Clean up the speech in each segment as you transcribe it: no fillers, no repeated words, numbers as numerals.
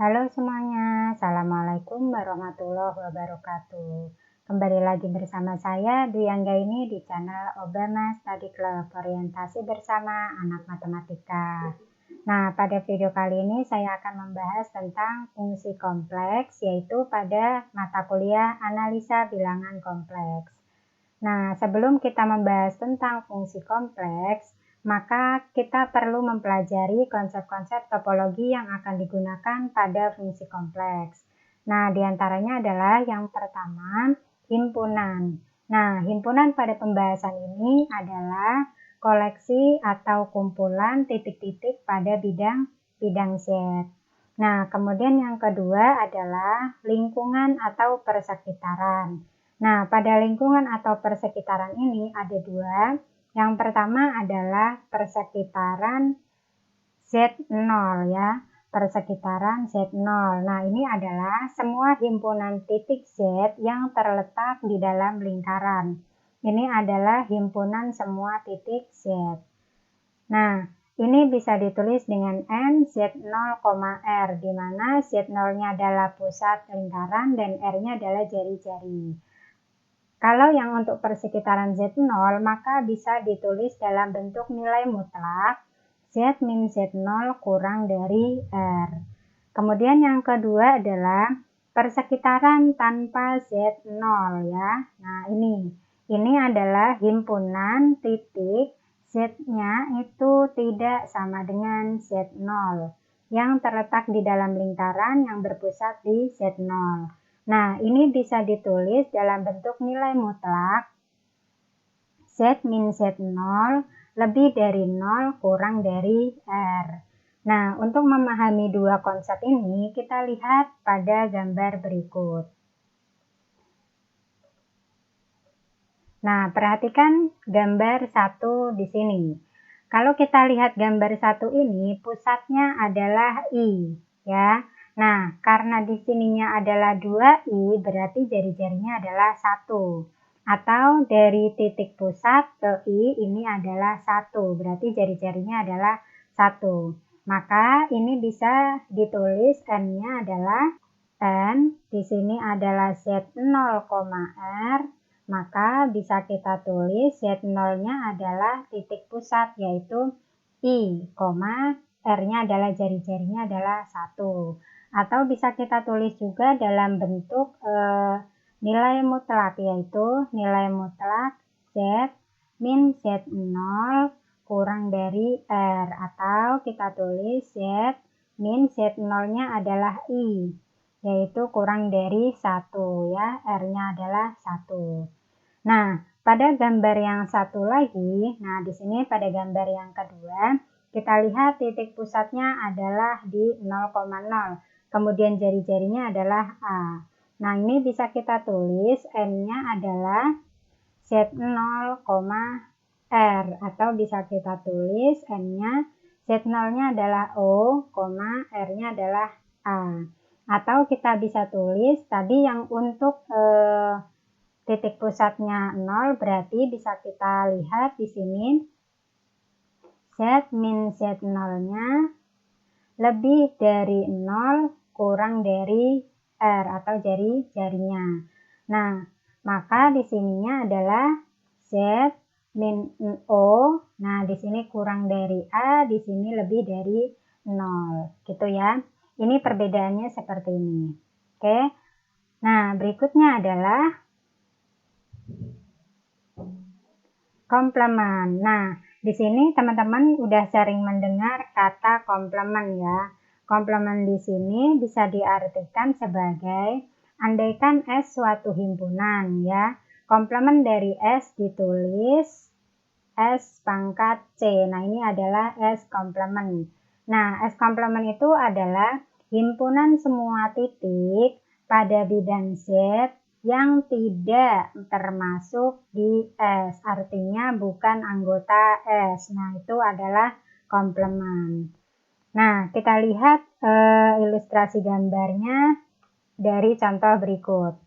Halo semuanya, Assalamualaikum warahmatullahi wabarakatuh. Kembali lagi bersama saya Dwi Anggaini di channel Obama Study Club, orientasi bersama anak matematika. Nah, pada video kali ini saya akan membahas tentang fungsi kompleks, yaitu pada mata kuliah analisa bilangan kompleks. Nah, sebelum kita membahas tentang fungsi kompleks, maka kita perlu mempelajari konsep-konsep topologi yang akan digunakan pada fungsi kompleks. Nah, diantaranya adalah yang pertama, himpunan. Nah, himpunan pada pembahasan ini adalah koleksi atau kumpulan titik-titik pada bidang Z. Nah, kemudian yang kedua adalah lingkungan atau persekitaran. Nah, pada lingkungan atau persekitaran ini ada dua. Yang pertama adalah persekitaran Z0 ya, persekitaran Z0. Nah, ini adalah semua himpunan titik Z yang terletak di dalam lingkaran. Ini adalah himpunan semua titik Z. Nah, ini bisa ditulis dengan N Z0, R, di mana Z0-nya adalah pusat lingkaran dan R-nya adalah jari-jari. Kalau yang untuk persekitaran Z0, maka bisa ditulis dalam bentuk nilai mutlak Z min Z0 kurang dari R. Kemudian yang kedua adalah persekitaran tanpa Z0 ya. Nah, ini adalah himpunan titik Z-nya itu tidak sama dengan Z0 yang terletak di dalam lingkaran yang berpusat di Z0. Nah, ini bisa ditulis dalam bentuk nilai mutlak Z min Z0 lebih dari 0 kurang dari R. Nah, untuk memahami dua konsep ini, kita lihat pada gambar berikut. Nah, perhatikan gambar 1 di sini. Kalau kita lihat gambar 1 ini, pusatnya adalah I, ya. Nah, karena di sininya adalah 2I, berarti jari-jarinya adalah 1. Atau dari titik pusat ke I, ini adalah 1. Berarti jari-jarinya adalah 1. Maka ini bisa ditulis N-nya adalah N. Di sini adalah Z0, R. Maka bisa kita tulis Z0-nya adalah titik pusat, yaitu I, R-nya adalah jari-jarinya adalah 1. Atau bisa kita tulis juga dalam bentuk nilai mutlak, yaitu nilai mutlak Z min Z0 kurang dari R. Atau kita tulis Z min Z0-nya adalah I, yaitu kurang dari 1 ya, R-nya adalah 1. Nah, pada gambar yang satu lagi, nah di sini pada gambar yang kedua, kita lihat titik pusatnya adalah di 0,0. Kemudian jari-jarinya adalah A. Nah, ini bisa kita tulis N-nya adalah Z0, R. Atau bisa kita tulis N-nya Z0-nya adalah O, R-nya adalah A. Atau kita bisa tulis tadi yang untuk titik pusatnya 0, berarti bisa kita lihat di sini Z min Z0-nya lebih dari 0 kurang dari R atau jari-jarinya. Nah, maka di sininya adalah Z min O. Nah, di sini kurang dari A, di sini lebih dari 0. Gitu ya. Ini perbedaannya seperti ini. Oke. Nah, berikutnya adalah komplement. Nah, di sini teman-teman udah sering mendengar kata komplement ya. Komplement di sini bisa diartikan sebagai andaikan S suatu himpunan ya. Komplement dari S ditulis S pangkat C. Nah, ini adalah S komplement. Nah, S komplement itu adalah himpunan semua titik pada bidang Z yang tidak termasuk di S, artinya bukan anggota S. Nah, itu adalah komplement. Nah, kita lihat ilustrasi gambarnya dari contoh berikut.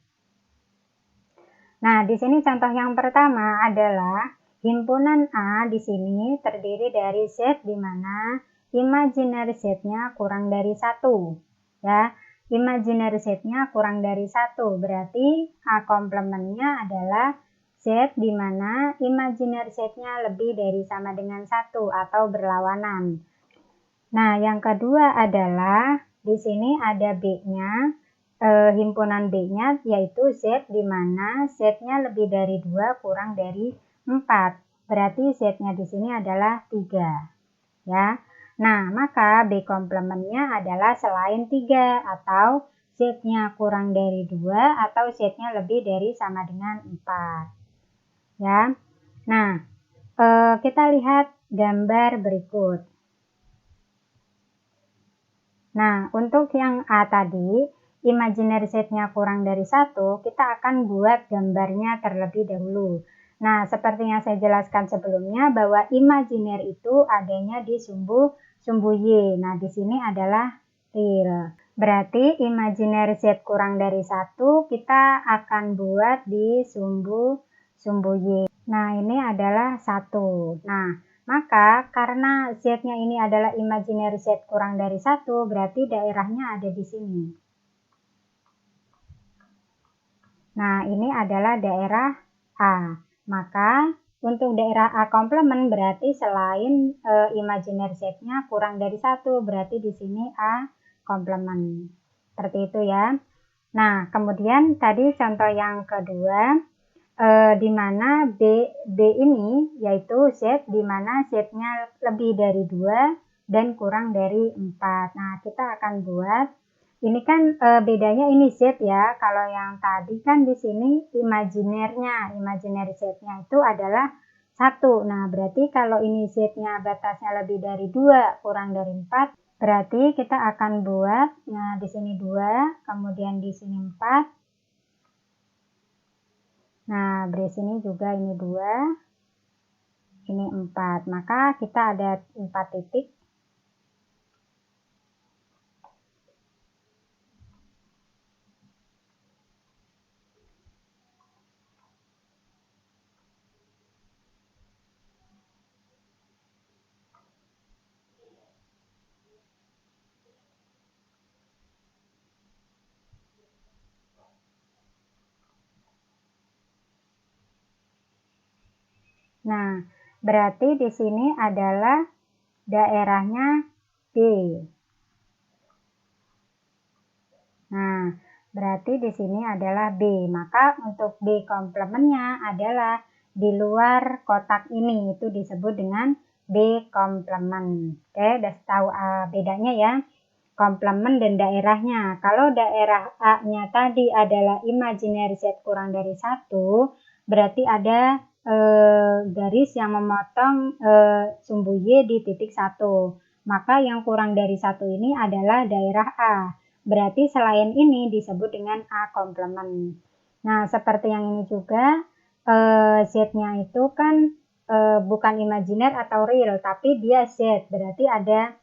Nah, di sini contoh yang pertama adalah himpunan A di sini terdiri dari Z di mana imaginary Z-nya kurang dari 1. ya. Imaginary setnya kurang dari 1, berarti A komplementnya adalah set di mana imaginary setnya lebih dari sama dengan 1 atau berlawanan. Nah, yang kedua adalah di sini ada B-nya, himpunan B-nya yaitu Z di mana setnya lebih dari 2 kurang dari 4. Berarti setnya di sini adalah 3, ya. Nah, maka B komplementnya adalah selain 3 atau setnya kurang dari 2 atau setnya lebih dari sama dengan 4, ya. Nah, kita lihat gambar berikut. Nah, untuk yang A tadi, imaginary setnya kurang dari 1, kita akan buat gambarnya terlebih dahulu. Nah, seperti yang saya jelaskan sebelumnya bahwa imaginary itu adanya di sumbu Y. Nah, di sini adalah real. Berarti imaginary set kurang dari 1 kita akan buat di sumbu Y. Nah, ini adalah 1. Nah, maka karena Z-nya ini adalah imaginary set kurang dari 1, berarti daerahnya ada di sini. Nah, ini adalah daerah A. Maka untuk daerah A komplement berarti selain imaginary setnya kurang dari 1, berarti di sini A komplement. Seperti itu ya. Nah, kemudian tadi contoh yang kedua, di mana B ini yaitu Z di mana Z-nya lebih dari 2 dan kurang dari 4. Nah, kita akan buat ini kan bedanya ini Z ya. Kalau yang tadi kan di sini imaginary Z-nya itu adalah 1. Nah, berarti kalau ini Z-nya batasnya lebih dari 2 kurang dari 4, berarti kita akan buat di sini 2, kemudian di sini 4. Nah, di sini juga ini 2, ini 4. Maka kita ada 4 titik. Nah, berarti di sini adalah daerahnya B. Nah, berarti di sini adalah B. Maka untuk B komplementnya adalah di luar kotak ini, itu disebut dengan B komplement. Oke, udah tahu bedanya ya, komplement dan daerahnya. Kalau daerah A-nya tadi adalah imaginary set kurang dari 1, berarti ada garis yang memotong sumbu Y di titik 1. Maka yang kurang dari 1 ini adalah daerah A. Berarti selain ini disebut dengan A komplement. Nah, seperti yang ini juga Z-nya itu kan bukan imajiner atau real, tapi dia Z. Berarti ada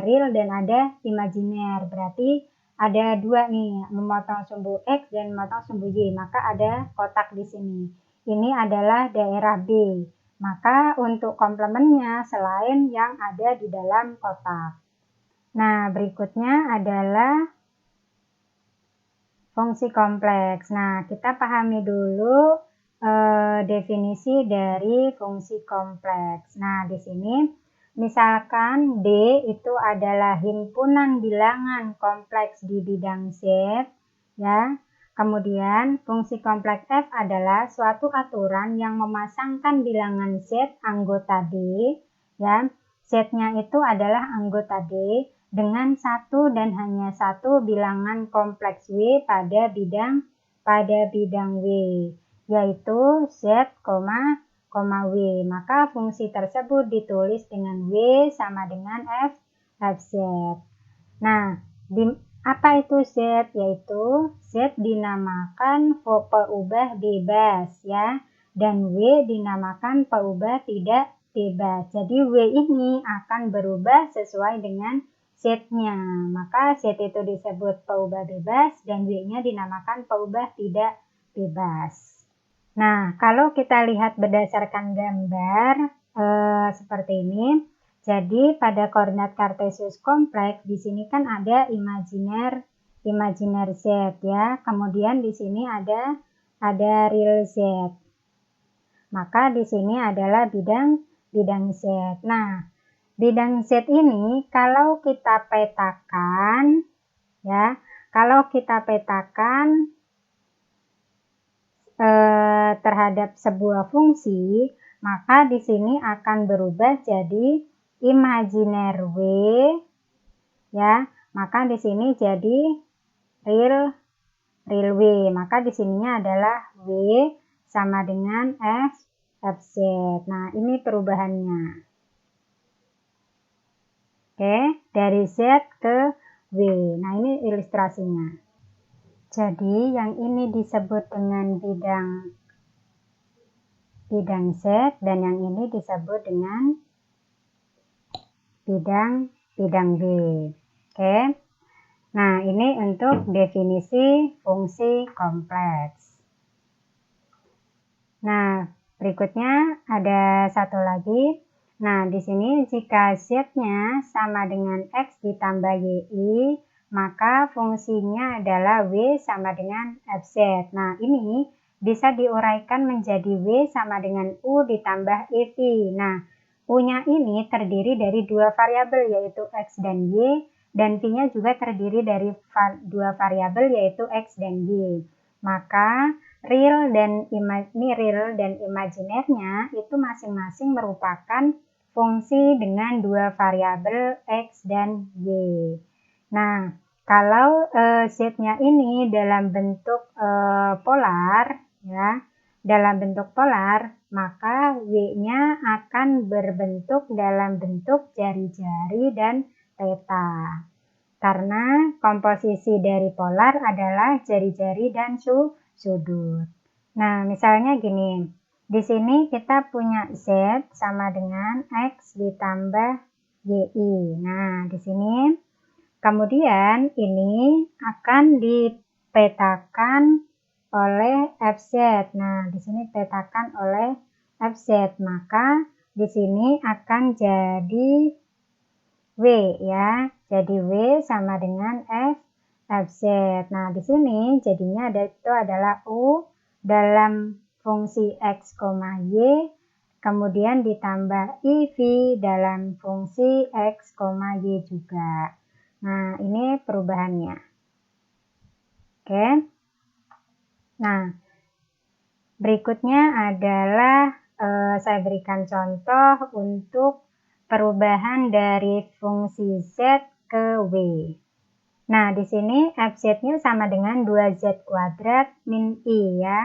real dan ada imajiner. Berarti ada 2 nih, memotong sumbu X dan memotong sumbu Y. Maka ada kotak di sini. Ini adalah daerah B. Maka untuk komplementnya selain yang ada di dalam kotak. Nah, berikutnya adalah fungsi kompleks. Nah, kita pahami dulu definisi dari fungsi kompleks. Nah, di sini misalkan D itu adalah himpunan bilangan kompleks di bidang Z, ya. Kemudian fungsi kompleks F adalah suatu aturan yang memasangkan bilangan Z anggota D, ya. Z-nya itu adalah anggota D dengan satu dan hanya satu bilangan kompleks W pada bidang W, yaitu Z, W. Maka fungsi tersebut ditulis dengan W sama dengan Fz. Nah, apa itu Z? Yaitu Z dinamakan peubah bebas ya, dan W dinamakan peubah tidak bebas. Jadi W ini akan berubah sesuai dengan Z-nya. Maka Z itu disebut peubah bebas dan W-nya dinamakan peubah tidak bebas. Nah, kalau kita lihat berdasarkan gambar seperti ini, Jadi pada koordinat kartesius kompleks di sini kan ada imajiner z ya. Kemudian di sini ada real z. Maka di sini adalah bidang z. Nah, bidang Z ini kalau kita petakan ya, terhadap sebuah fungsi, maka di sini akan berubah jadi imajiner W ya. Maka di sini jadi real W. Maka di sininya adalah W sama dengan Fz. Nah, ini perubahannya. Oke, dari Z ke W. Nah, ini ilustrasinya. Jadi, yang ini disebut dengan bidang Z dan yang ini disebut dengan bidang W. Oke. Nah, ini untuk definisi fungsi kompleks. Nah, berikutnya ada satu lagi. Nah, di sini jika Z-nya sama dengan X ditambah YI, maka fungsinya adalah W sama dengan Fz. Nah, ini bisa diuraikan menjadi W sama dengan U ditambah EV. Nah, U-nya ini terdiri dari dua variabel yaitu X dan Y, dan V-nya juga terdiri dari dua variabel yaitu X dan Y. Maka real dan imajinernya itu masing-masing merupakan fungsi dengan dua variabel X dan Y. Nah, kalau Z-nya ini dalam bentuk polar ya, maka W-nya akan berbentuk dalam bentuk jari-jari dan theta. Karena komposisi dari polar adalah jari-jari dan sudut. Nah, misalnya gini. Di sini kita punya Z sama dengan X ditambah YI. Nah, di sini kemudian ini akan dipetakan oleh Fz. Nah, di sini petakan oleh Fz. Maka di sini akan jadi W ya. Jadi W sama dengan Fz. Nah, di sini jadinya itu adalah U dalam fungsi X, Y, kemudian ditambah IV dalam fungsi X, Y juga. Nah, ini perubahannya. Oke. Nah, berikutnya adalah saya berikan contoh untuk perubahan dari fungsi Z ke W. Nah, di sini Fz-nya sama dengan 2Z kuadrat min I ya.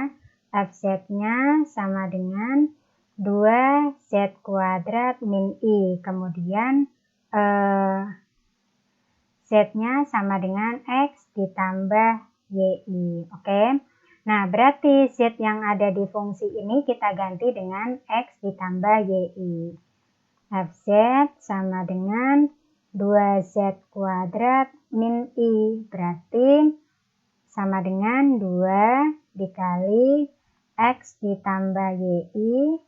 Fz-nya sama dengan 2Z kuadrat min I. Kemudian Z-nya sama dengan X ditambah YI. Oke. Nah, berarti Z yang ada di fungsi ini kita ganti dengan X ditambah YI. Fz sama dengan 2Z kuadrat min I. Berarti sama dengan 2 dikali X ditambah YI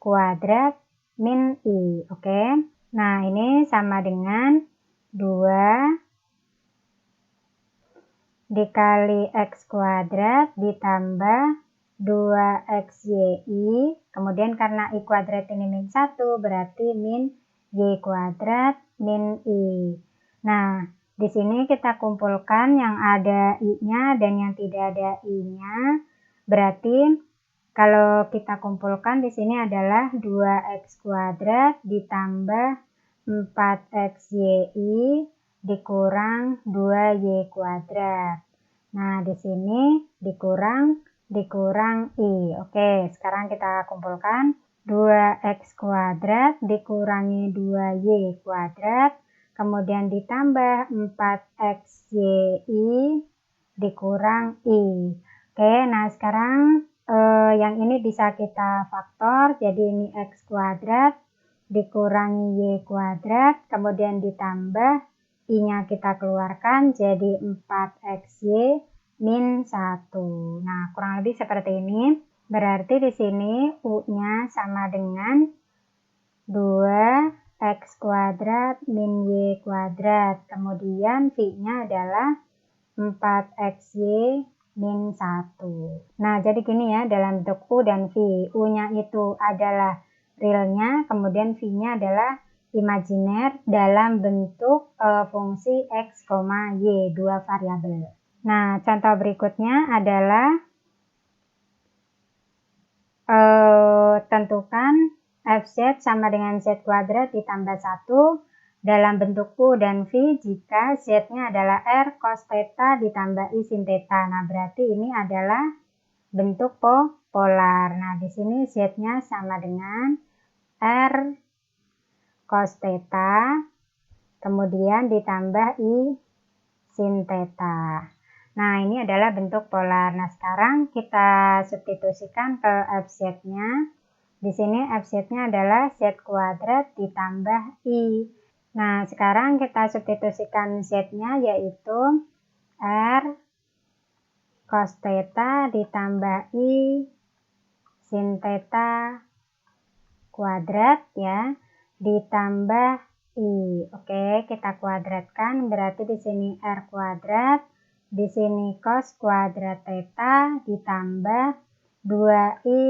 kuadrat min I. Oke. Nah, ini sama dengan 2 dikali X kuadrat ditambah 2XYI, kemudian karena I kuadrat ini min 1, berarti min Y kuadrat min I. Nah, di sini kita kumpulkan yang ada I-nya dan yang tidak ada I-nya. Berarti kalau kita kumpulkan di sini adalah 2X kuadrat ditambah 4XYI dikurang 2Y kuadrat. Nah, di sini dikurang I. Oke, sekarang kita kumpulkan 2X kuadrat dikurangi 2Y kuadrat, kemudian ditambah 4XYI dikurang I. Oke, nah sekarang yang ini bisa kita faktor, jadi ini X kuadrat dikurangi Y kuadrat, kemudian ditambah I-nya kita keluarkan jadi 4XY min 1. Nah, kurang lebih seperti ini. Berarti di sini U-nya sama dengan 2 X kuadrat min Y kuadrat. Kemudian V-nya adalah 4XY min 1. Nah, jadi gini ya, dalam bentuk U dan V. U-nya itu adalah realnya, kemudian V-nya adalah imajiner dalam bentuk fungsi X, Y, dua variabel. Nah, contoh berikutnya adalah tentukan Fz sama dengan Z kuadrat ditambah 1 dalam bentuk U dan V jika Z-nya adalah R cos theta ditambah I sin theta. Nah, berarti ini adalah bentuk polar. Nah, di sini Z-nya sama dengan R cos theta, kemudian ditambah I sin theta. Nah, ini adalah bentuk polar. Nah, sekarang kita substitusikan ke Fz-nya. Di sini Fz-nya adalah Z kuadrat ditambah I. Nah, sekarang kita substitusikan Z-nya yaitu R cos theta ditambah I sin theta kuadrat ya, ditambah I. Oke, kita kuadratkan, berarti di sini R kuadrat, di sini cos kuadrat theta ditambah 2I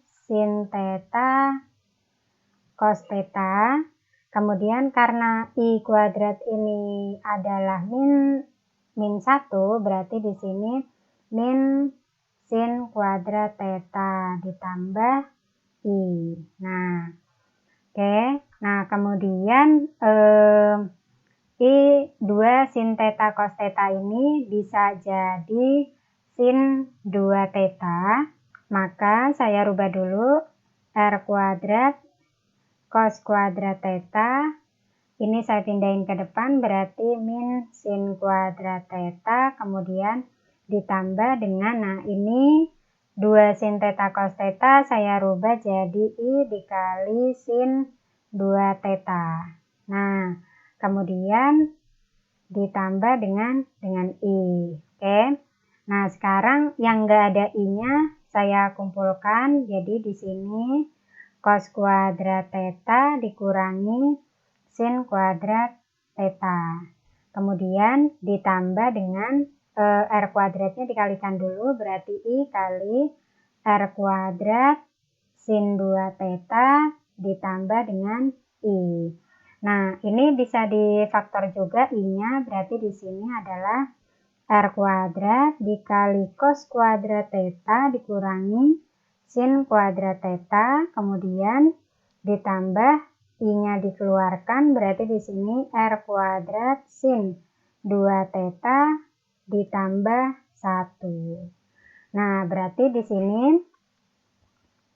sin theta cos theta. Kemudian karena I kuadrat ini adalah min 1, berarti di sini min sin kuadrat theta ditambah I. Nah, oke. Nah, kemudian I 2 sin theta cos theta ini bisa jadi sin 2 theta. Maka saya rubah dulu R kuadrat cos kuadrat theta. Ini saya pindahin ke depan, berarti min sin kuadrat theta. Kemudian ditambah dengan, nah ini 2 sin theta cos theta saya rubah jadi I dikali sin 2 theta. Nah, kemudian ditambah dengan I. Oke. Nah, sekarang yang enggak ada I-nya saya kumpulkan. Jadi di sini cos kuadrat theta dikurangi sin kuadrat theta. Kemudian ditambah dengan R kuadratnya dikalikan dulu, berarti I kali R kuadrat sin 2 theta ditambah dengan I. Nah, ini bisa difaktor juga I-nya, berarti di sini adalah R kuadrat dikali cos kuadrat theta dikurangi sin kuadrat theta, kemudian ditambah I-nya dikeluarkan, berarti di sini R kuadrat sin 2 theta ditambah 1. Nah, berarti di sini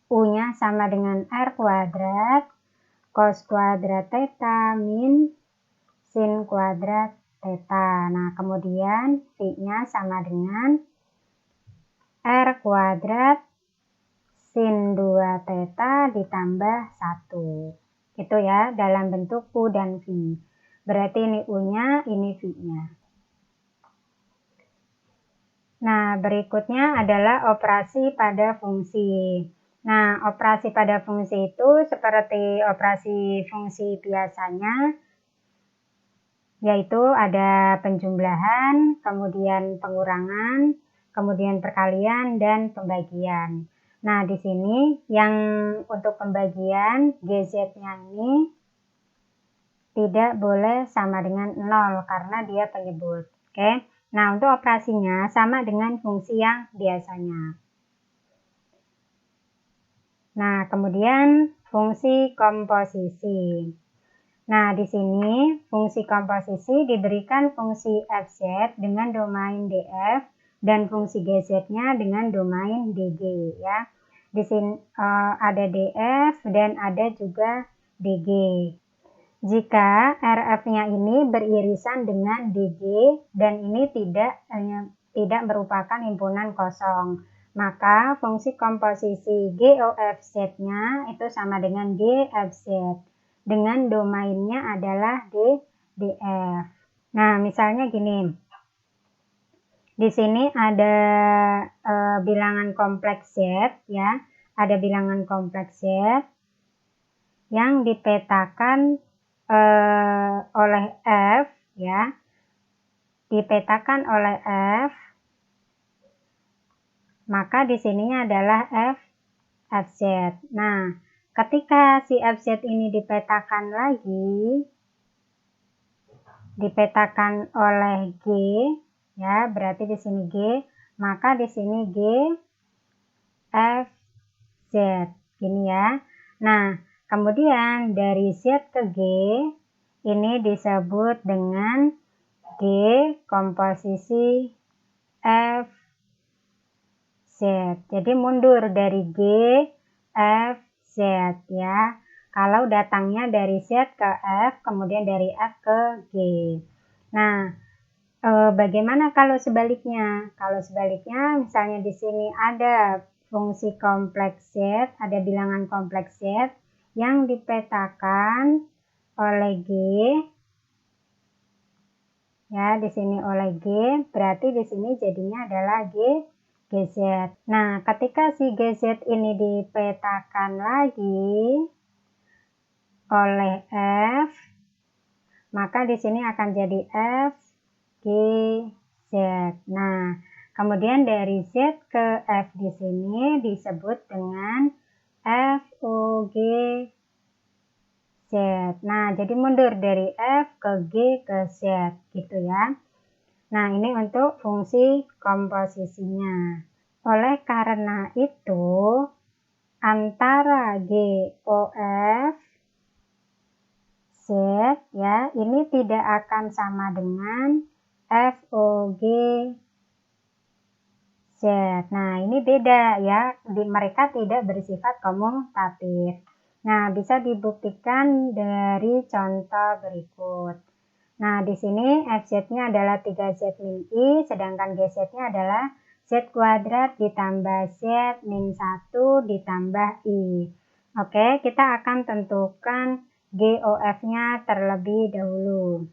U-nya sama dengan R kuadrat cos kuadrat theta min sin kuadrat theta. Nah, kemudian V-nya sama dengan R kuadrat sin 2 theta ditambah 1. Itu ya, dalam bentuk U dan V. Berarti ini U-nya, ini V-nya. Nah, berikutnya adalah operasi pada fungsi. Nah, operasi pada fungsi itu seperti operasi fungsi biasanya, yaitu ada penjumlahan, kemudian pengurangan, kemudian perkalian, dan pembagian. Nah, di sini yang untuk pembagian GZ-nya ini tidak boleh sama dengan 0 karena dia penyebut. Oke. Nah, untuk operasinya sama dengan fungsi yang biasanya. Nah, kemudian fungsi komposisi. Nah, di sini fungsi komposisi diberikan fungsi Fz dengan domain df dan fungsi GZ-nya dengan domain dg ya. Di sini ada df dan ada juga dg. Jika RF-nya ini beririsan dengan DG dan ini tidak merupakan himpunan kosong, maka fungsi komposisi GOFZ-nya itu sama dengan GFZ dengan domainnya adalah DF. Nah, misalnya gini. Di sini ada bilangan kompleks Z ya, ada bilangan kompleks Z yang dipetakan oleh F ya, dipetakan oleh F, maka di sininya adalah Fz. Nah, ketika si Fz ini dipetakan lagi, dipetakan oleh G ya, berarti di sini G, maka di sini G Fz gini ya. Nah, kemudian dari Z ke G ini disebut dengan G komposisi Fz. Jadi mundur dari G Fz ya. Kalau datangnya dari Z ke F, kemudian dari F ke G. Nah, bagaimana kalau sebaliknya? Kalau sebaliknya, misalnya di sini ada fungsi kompleks Z, ada bilangan kompleks Z yang dipetakan oleh G. Ya, di sini oleh G, berarti di sini jadinya adalah GZ. Nah, ketika si GZ ini dipetakan lagi oleh F, maka di sini akan jadi F GZ. Nah, kemudian dari Z ke F di sini disebut dengan FOGZ. Nah, jadi mundur dari F ke G ke Z gitu ya. Nah, ini untuk fungsi komposisinya. Oleh karena itu, antara GOF Z ya, ini tidak akan sama dengan FOGZ. Nah, ini beda ya, mereka tidak bersifat komutatif. Nah, bisa dibuktikan dari contoh berikut. Nah, di sini Fz-nya adalah 3Z min I, sedangkan GZ-nya adalah Z kuadrat ditambah Z min 1 ditambah I. Oke, kita akan tentukan GOF-nya terlebih dahulu.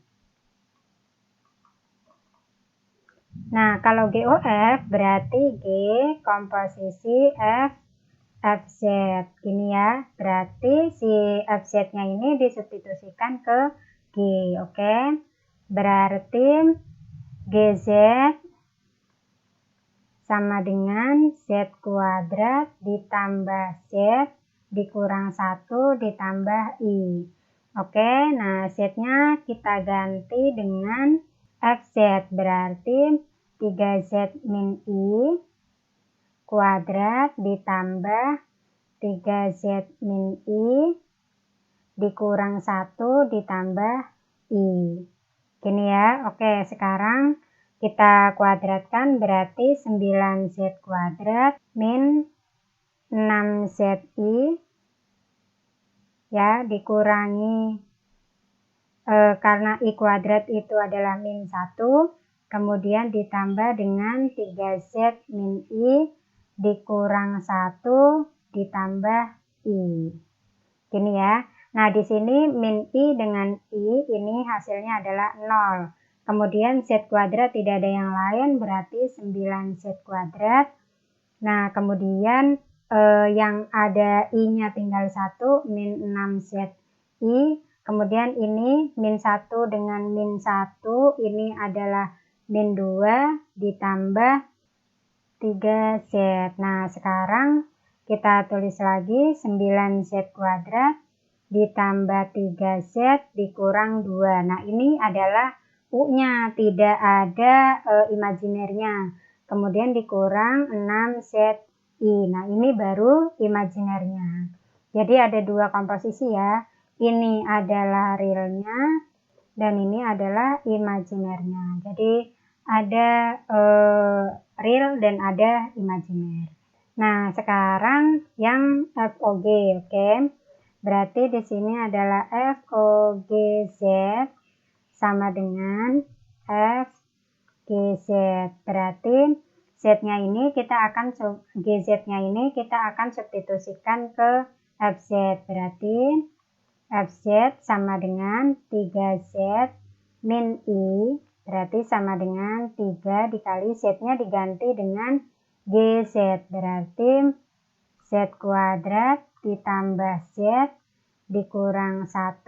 Nah, kalau GOF berarti G komposisi Fz. Gini ya, berarti si Fz-nya ini disubstitusikan ke G, oke? Berarti GZ sama dengan Z kuadrat ditambah Z dikurang 1 ditambah I. Oke, nah Z-nya kita ganti dengan Fz, berarti 3Z min I kuadrat ditambah 3Z min I dikurang 1 ditambah I. Gini ya, oke, sekarang kita kuadratkan berarti 9Z kuadrat min 6ZI ya, dikurangi karena I kuadrat itu adalah min 1, kemudian ditambah dengan 3Z min I dikurang 1 ditambah I. Gini ya. Nah, di sini min I dengan I ini hasilnya adalah 0. Kemudian Z kuadrat tidak ada yang lain, berarti 9Z kuadrat. Nah, kemudian yang ada I-nya tinggal 1, min 6ZI. Kemudian ini min 1 dengan min 1, ini adalah min 2 ditambah 3Z. Nah, sekarang kita tulis lagi 9Z kuadrat ditambah 3Z dikurang 2. Nah, ini adalah U-nya, tidak ada imajinernya. Kemudian dikurang 6ZI. Nah, ini baru imajinernya. Jadi ada dua komposisi ya. Ini adalah realnya dan ini adalah imajinernya. Jadi ada real dan ada imajiner. Nah, sekarang yang FOG, oke. Berarti di sini adalah FOGZ sama dengan FGZ. Berarti Z-nya ini kita akan GZ-nya ini kita akan substitusikan ke FZ. Berarti FZ sama dengan 3Z min I, berarti sama dengan 3 dikali Z-nya diganti dengan GZ, berarti Z kuadrat ditambah Z dikurang 1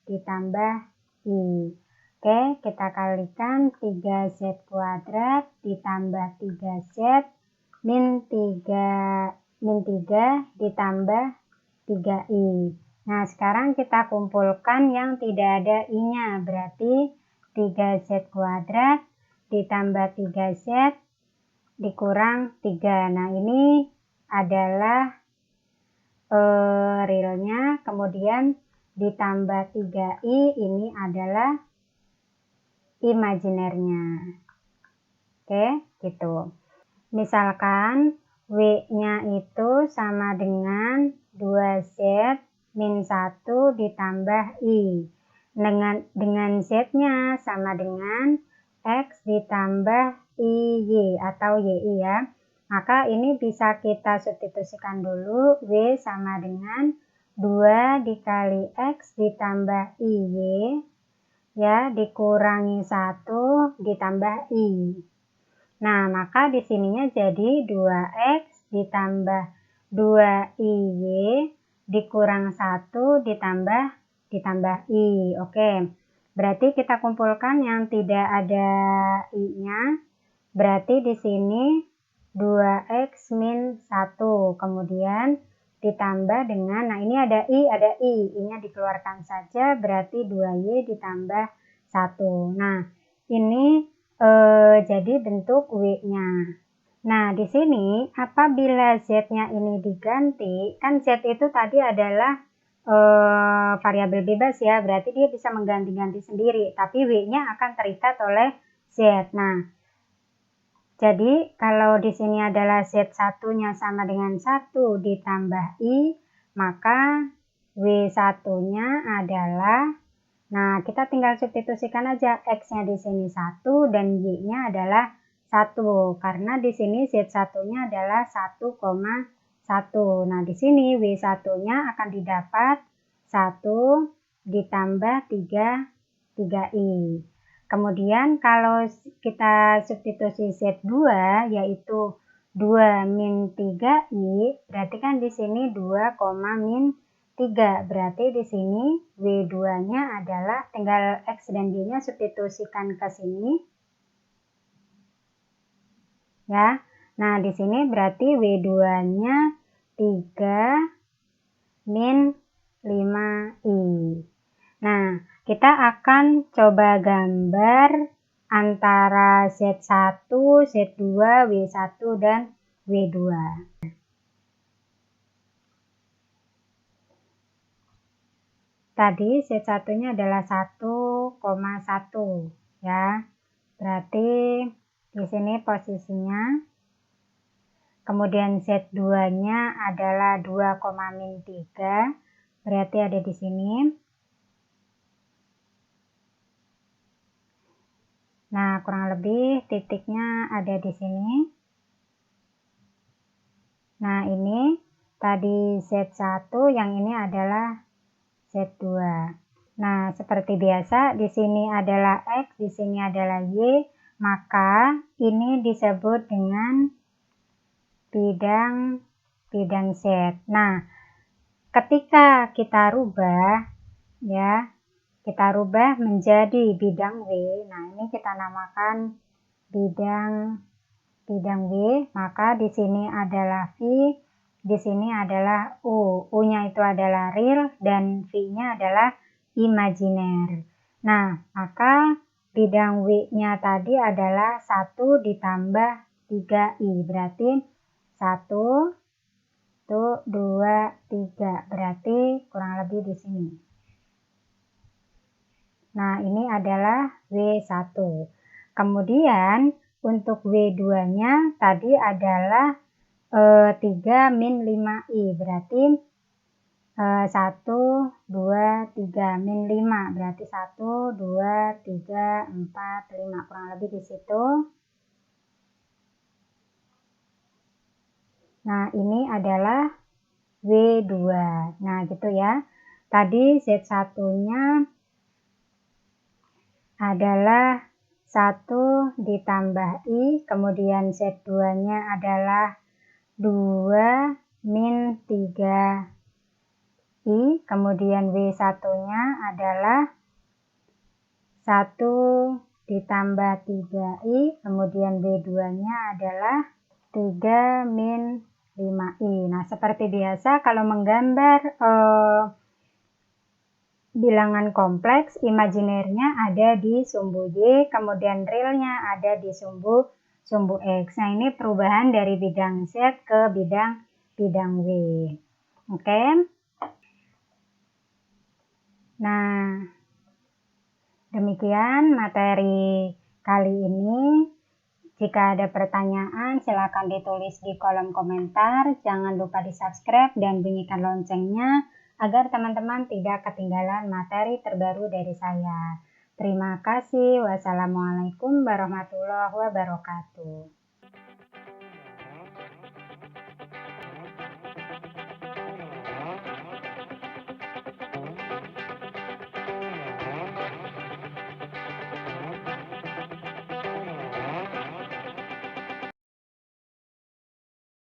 ditambah I. Oke, kita kalikan 3Z kuadrat ditambah 3Z min 3 ditambah 3I. Nah, sekarang kita kumpulkan yang tidak ada I-nya, berarti 3Z kuadrat ditambah 3Z dikurang 3. Nah, ini adalah realnya, kemudian ditambah 3I, ini adalah imajinernya. Oke, gitu. Misalkan W-nya itu sama dengan 2Z min 1 ditambah I. Dengan Z-nya sama dengan X ditambah IY atau YI ya. Maka ini bisa kita substitusikan dulu. W sama dengan 2 dikali X ditambah IY ya, dikurangi 1 ditambah I. Nah, maka di sininya jadi 2X ditambah 2IY dikurang 1 ditambah I. Oke, berarti kita kumpulkan yang tidak ada I-nya. Berarti di sini 2X min 1. Kemudian ditambah dengan, nah ini ada I-nya dikeluarkan saja, berarti 2Y ditambah 1. Nah, ini jadi bentuk W-nya. Nah, di sini apabila Z-nya ini diganti, kan Z itu tadi adalah variabel bebas ya, berarti dia bisa mengganti-ganti sendiri, tapi W-nya akan terikat oleh Z. Nah, jadi kalau di sini adalah Z1-nya sama dengan 1 ditambah I, maka W1-nya adalah, nah kita tinggal substitusikan aja, X-nya di sini 1 dan Y-nya adalah 1, karena di sini Z1-nya adalah 1,1. Nah, di sini W1-nya akan didapat 1 ditambah 3I. Kemudian kalau kita substitusi Z2 yaitu 2 min 3I, berarti kan di sini 2, min 3. Berarti di sini W2-nya adalah, tinggal X dan Y-nya substitusikan ke sini. Ya. Nah, di sini berarti W2-nya 3 min 5I. Nah, kita akan coba gambar antara Z1, Z2, W1, dan W2. Tadi Z1-nya adalah 1,1 ya. Berarti di sini posisinya. Kemudian Z2-nya adalah 2, min 3. Berarti ada di sini. Nah, kurang lebih titiknya ada di sini. Nah, ini tadi Z1, yang ini adalah Z2. Nah, seperti biasa, di sini adalah X, di sini adalah Y, maka ini disebut dengan bidang Z. Nah, ketika kita rubah, ya, kita rubah menjadi bidang W. Nah, ini kita namakan bidang W, maka di sini adalah V, di sini adalah U. U-nya itu adalah real dan V-nya adalah imajiner. Nah, maka bidang W-nya tadi adalah 1 ditambah 3I. Berarti 1, 2, 3. Berarti kurang lebih di sini. Nah, ini adalah W1. Kemudian untuk W2-nya tadi adalah 3 min 5I. Berarti 1, 2, 3 min 5. Berarti 1, 2, 3, 4, 5. Kurang lebih di situ. Nah, ini adalah W2. Nah, gitu ya. Tadi Z1-nya adalah 1 ditambah I, kemudian Z2-nya adalah 2 min 3 I, kemudian W1-nya adalah 1 ditambah 3I, kemudian W2-nya adalah 3 min 5I. Nah, seperti biasa kalau menggambar bilangan kompleks, imajinernya ada di sumbu Y, kemudian realnya ada di sumbu X. Nah, ini perubahan dari bidang Z ke bidang W. Oke. Nah, demikian materi kali ini. Jika ada pertanyaan, silakan ditulis di kolom komentar. Jangan lupa di-subscribe dan bunyikan loncengnya agar teman-teman tidak ketinggalan materi terbaru dari saya. Terima kasih. Wassalamualaikum warahmatullahi wabarakatuh.